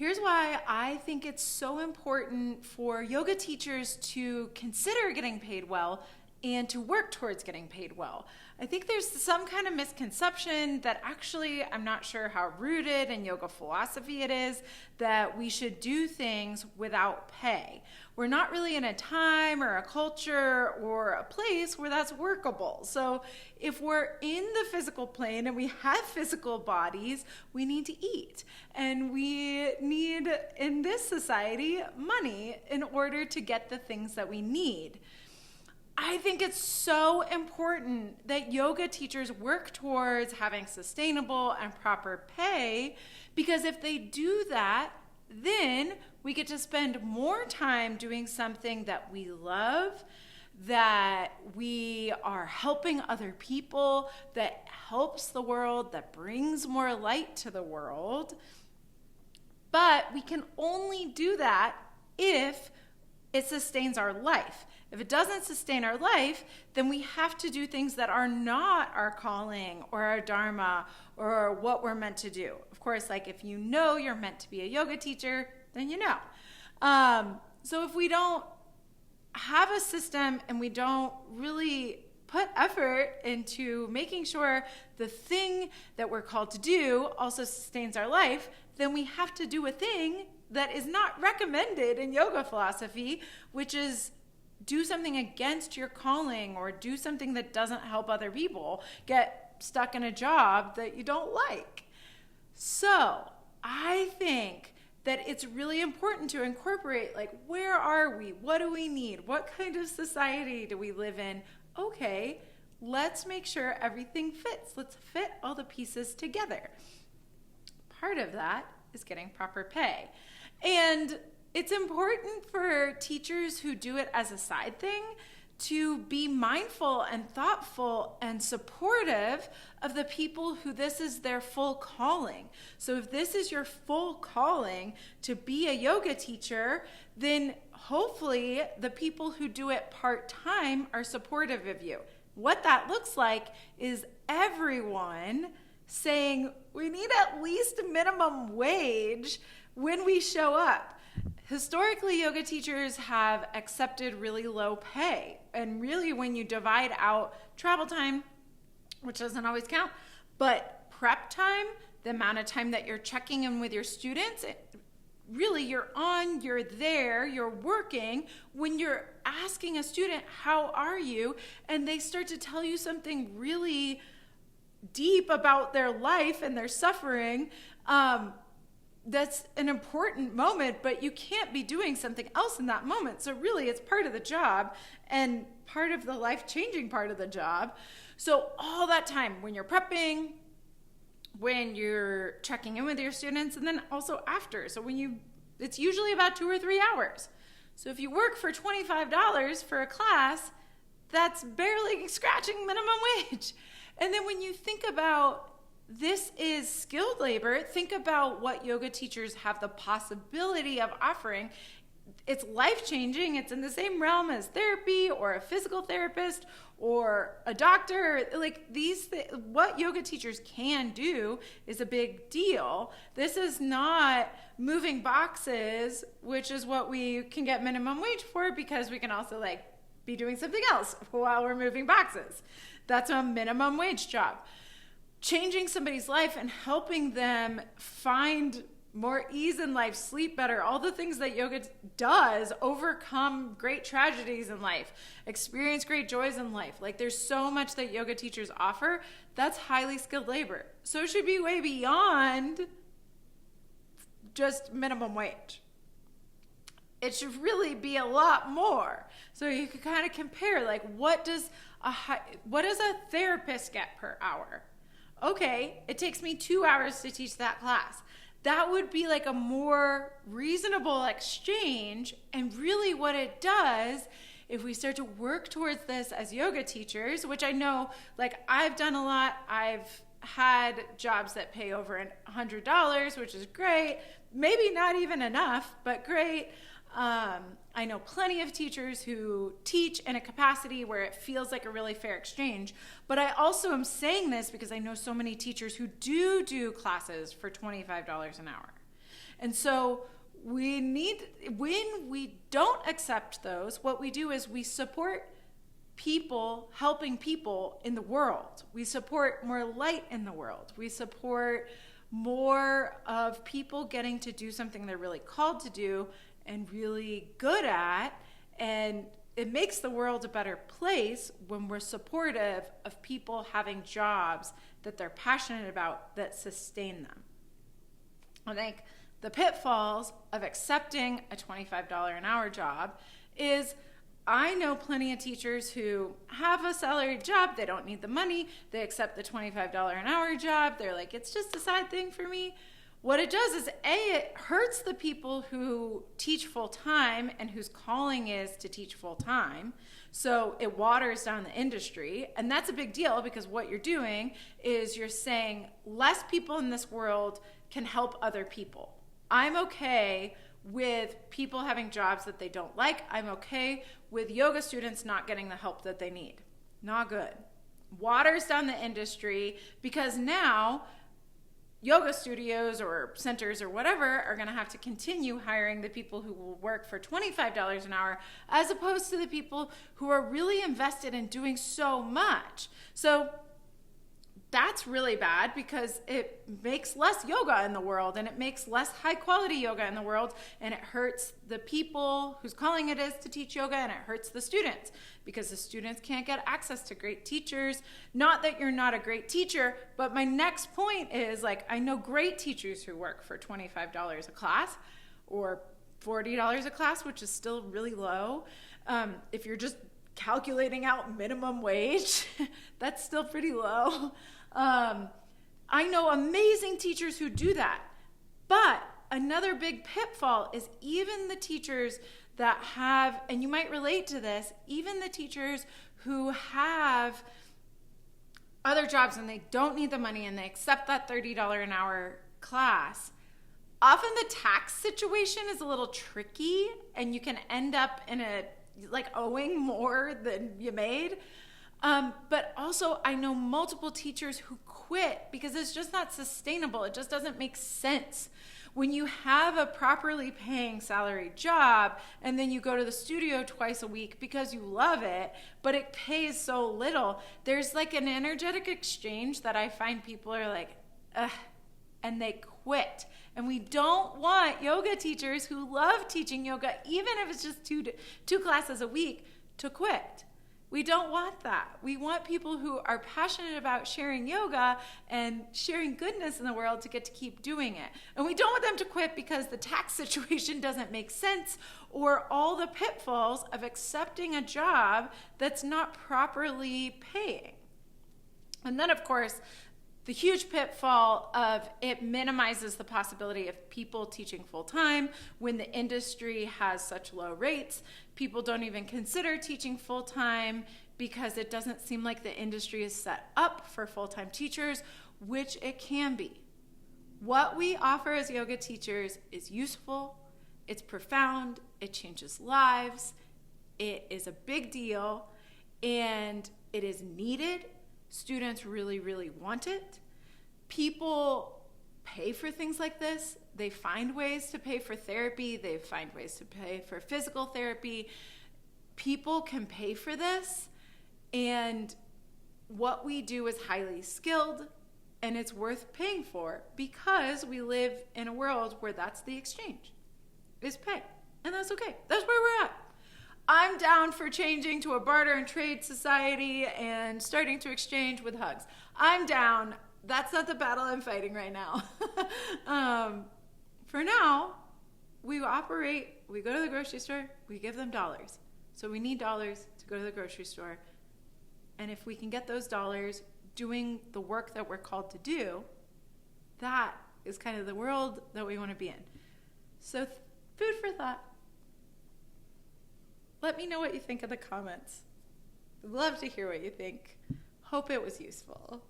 Here's why I think it's so important for yoga teachers to consider getting paid well and to work towards getting paid well. I think there's some kind of misconception that actually I'm not sure how rooted in yoga philosophy it is that we should do things without pay. We're not really in a time or a culture or a place where that's workable. So if we're in the physical plane and we have physical bodies, we need to eat. And we need, in this society, money in order to get the things that we need. I think it's so important that yoga teachers work towards having sustainable and proper pay, because if they do that, then we get to spend more time doing something that we love, that we are helping other people, that helps the world, that brings more light to the world. But we can only do that if it sustains our life. If it doesn't sustain our life, then we have to do things that are not our calling or our dharma or what we're meant to do. Of course, like if you know you're meant to be a yoga teacher, then you know. So if we don't have a system and we don't really put effort into making sure the thing that we're called to do also sustains our life, then we have to do a thing that is not recommended in yoga philosophy, which is do something against your calling or do something that doesn't help other people, get stuck in a job that you don't like. So I think that it's really important to incorporate, like, where are we? What do we need? What kind of society do we live in? Okay, let's make sure everything fits. Let's fit all the pieces together. Part of that is getting proper pay. And it's important for teachers who do it as a side thing to be mindful and thoughtful and supportive of the people who this is their full calling. So if this is your full calling to be a yoga teacher, then hopefully the people who do it part-time are supportive of you. What that looks like is everyone saying we need at least minimum wage when we show up. Historically, yoga teachers have accepted really low pay. And really, when you divide out travel time, which doesn't always count, but prep time, the amount of time that you're checking in with your students, really you're there, you're working. When you're asking a student, how are you? And they start to tell you something really deep about their life and their suffering, that's an important moment, but you can't be doing something else in that moment. So really, it's part of the job and part of the life-changing part of the job. So all that time, when you're prepping, when you're checking in with your students, and then also after. So it's usually about 2 or 3 hours. So if you work for $25 for a class, that's barely scratching minimum wage. And then when you think about this is skilled labor, think about what yoga teachers have the possibility of offering. It's life-changing. It's in the same realm as therapy or a physical therapist or a doctor. Like what yoga teachers can do is a big deal. This is not moving boxes, which is what we can get minimum wage for, because we can also be doing something else while we're moving boxes. That's a minimum wage job. Changing somebody's life and helping them find more ease in life, sleep better, all the things that yoga does, overcome great tragedies in life, experience great joys in life. There's so much that yoga teachers offer that's highly skilled labor. So it should be way beyond just minimum wage. It should really be a lot more. So you could kind of compare, what does a therapist get per hour? Okay, it takes me 2 hours to teach that class. That would be a more reasonable exchange. And really what it does, if we start to work towards this as yoga teachers, which I know, I've done a lot. I've had jobs that pay over $100, which is great. Maybe not even enough, but great. I know plenty of teachers who teach in a capacity where it feels like a really fair exchange. But I also am saying this because I know so many teachers who do classes for $25 an hour. And so when we don't accept those, what we do is we support people helping people in the world. We support more light in the world. We support more of people getting to do something they're really called to do and really good at. And it makes the world a better place when we're supportive of people having jobs that they're passionate about that sustain them. I think the pitfalls of accepting a $25 an hour job is, I know plenty of teachers who have a salaried job. They don't need the money. They accept the $25 an hour job. They're like, it's just a side thing for me. What it does is, it hurts the people who teach full time and whose calling is to teach full time. So it waters down the industry. And that's a big deal, because what you're doing is you're saying less people in this world can help other people. I'm okay with people having jobs that they don't like. I'm okay with yoga students not getting the help that they need. Not good. Waters down the industry, because now yoga studios or centers or whatever are going to have to continue hiring the people who will work for $25 an hour, as opposed to the people who are really invested in doing so much. So that's really bad, because it makes less yoga in the world, and it makes less high quality yoga in the world, and it hurts the people whose calling it is to teach yoga, and it hurts the students, because the students can't get access to great teachers. Not that you're not a great teacher, but my next point is, like, I know great teachers who work for $25 a class or $40 a class, which is still really low. If you're just calculating out minimum wage, that's still pretty low. I know amazing teachers who do that. But another big pitfall is, even the teachers that have, and you might relate to this, even the teachers who have other jobs and they don't need the money and they accept that $30 an hour class, often the tax situation is a little tricky, and you can end up in a, like, owing more than you made. But also, I know multiple teachers who quit because it's just not sustainable. It just doesn't make sense. When you have a properly paying salaried job and then you go to the studio twice a week because you love it, but it pays so little, there's like an energetic exchange that I find people are like, ugh, and they quit. And we don't want yoga teachers who love teaching yoga, even if it's just two classes a week, to quit. We don't want that. We want people who are passionate about sharing yoga and sharing goodness in the world to get to keep doing it. And we don't want them to quit because the tax situation doesn't make sense, or all the pitfalls of accepting a job that's not properly paying. And then, of course, the huge pitfall of it minimizes the possibility of people teaching full-time when the industry has such low rates. People don't even consider teaching full-time because it doesn't seem like the industry is set up for full-time teachers, which it can be. What we offer as yoga teachers is useful, it's profound, it changes lives, it is a big deal, and it is needed. Students really, really want it. People pay for things like this. They find ways to pay for therapy. They find ways to pay for physical therapy. People can pay for this. And what we do is highly skilled, and it's worth paying for, because we live in a world where that's the exchange, is pay. And that's okay. That's where we're at. I'm down for changing to a barter and trade society and starting to exchange with hugs. I'm down. That's not the battle I'm fighting right now. For now, we operate, we go to the grocery store, we give them dollars. So we need dollars to go to the grocery store. And if we can get those dollars doing the work that we're called to do, that is kind of the world that we want to be in. So food for thought. Let me know what you think in the comments. I'd love to hear what you think. Hope it was useful.